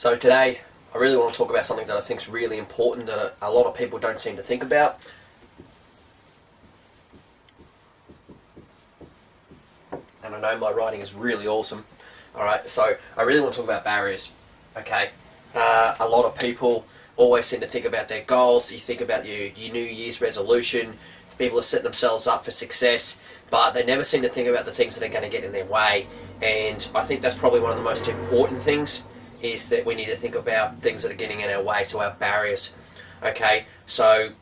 So today, I really want to talk about something that I think is really important that a lot of people don't seem to think about. And I know my writing is really awesome. Alright, so I really want to talk about barriers. Okay, a lot of people always seem to think about their goals. You think about your New Year's resolution. People are setting themselves up for success, but they never seem to think about the things that are going to get in their way. And I think that's probably one of the most important things, is that we need to think about things that are getting in our way, so our barriers. Okay, so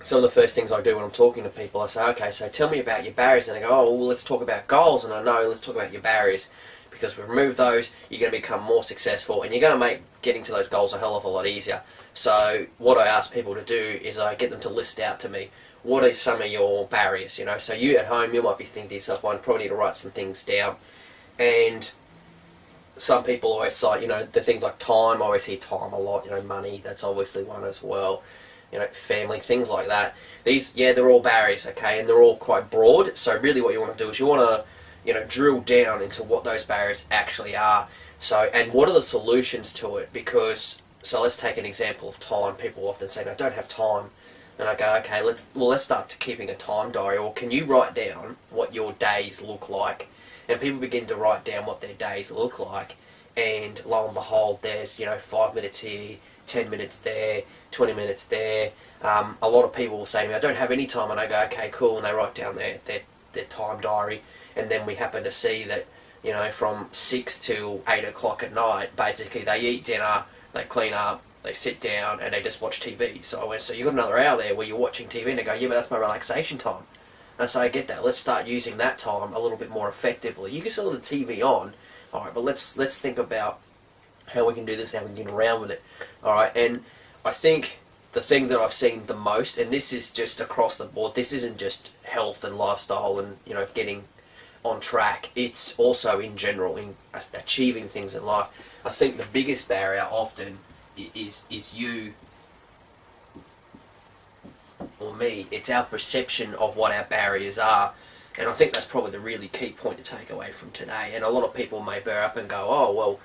some of the first things I do when I'm talking to people, I say, okay, so tell me about your barriers. And they go, oh, well, let's talk about goals. And I know, let's talk about your barriers. Because if we remove those, you're going to become more successful, and you're going to make getting to those goals a hell of a lot easier. So what I ask people to do is I get them to list out to me, what are some of your barriers, So you at home, you might be thinking to yourself, well, I probably need to write some things down. And some people always cite, the things like time. I always hear time a lot, money, that's obviously one as well. Family, things like that. These, they're all barriers, okay, and they're all quite broad. So really what you want to do is you want to, drill down into what those barriers actually are. So, and what are the solutions to it? Because, so let's take an example of time. People often say, no, I don't have time. And I go, okay, let's start keeping a time diary, or can you write down what your days look like? And people begin to write down what their days look like, and lo and behold, there's 5 minutes here, 10 minutes there, 20 minutes there. A lot of people will say to me, I don't have any time, and I go, okay, cool, and they write down their time diary, and then we happen to see that from 6 till 8 o'clock at night, basically they eat dinner, they clean up, they sit down, and they just watch TV. So I went, so you've got another hour there where you're watching TV, and they go, yeah, but that's my relaxation time. And so I get that. Let's start using that time a little bit more effectively. You can still have the TV on, alright, but let's think about how we can do this, how we can get around with it. Alright, and I think the thing that I've seen the most, and this is just across the board, this isn't just health and lifestyle and, getting on track, it's also in general, in achieving things in life. I think the biggest barrier often is you or me. It's our perception of what our barriers are, and I think that's probably the really key point to take away from today. And a lot of people may bear up and go, oh well,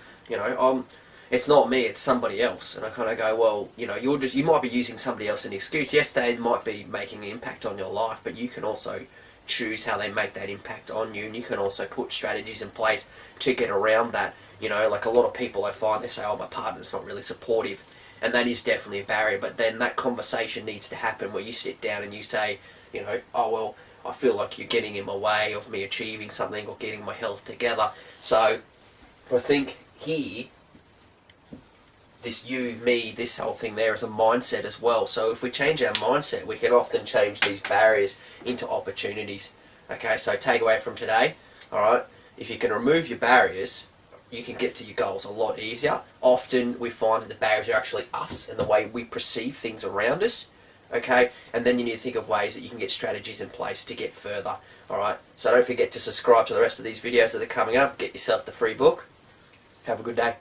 it's not me, it's somebody else. And I kind of go, well, you might be using somebody else as an excuse. Yes, they might be making an impact on your life, but you can also choose how they make that impact on you, and you can also put strategies in place to get around that. Like a lot of people, I find, they say, oh, my partner's not really supportive, and that is definitely a barrier. But then that conversation needs to happen where you sit down and you say, oh well, I feel like you're getting in my way of me achieving something or getting my health together. So I think here, this you, me, this whole thing there is a mindset as well. So if we change our mindset, we can often change these barriers into opportunities. Okay, so takeaway from today, alright, if you can remove your barriers, you can get to your goals a lot easier. Often we find that the barriers are actually us and the way we perceive things around us. Okay, and then you need to think of ways that you can get strategies in place to get further. Alright, so don't forget to subscribe to the rest of these videos that are coming up. Get yourself the free book. Have a good day.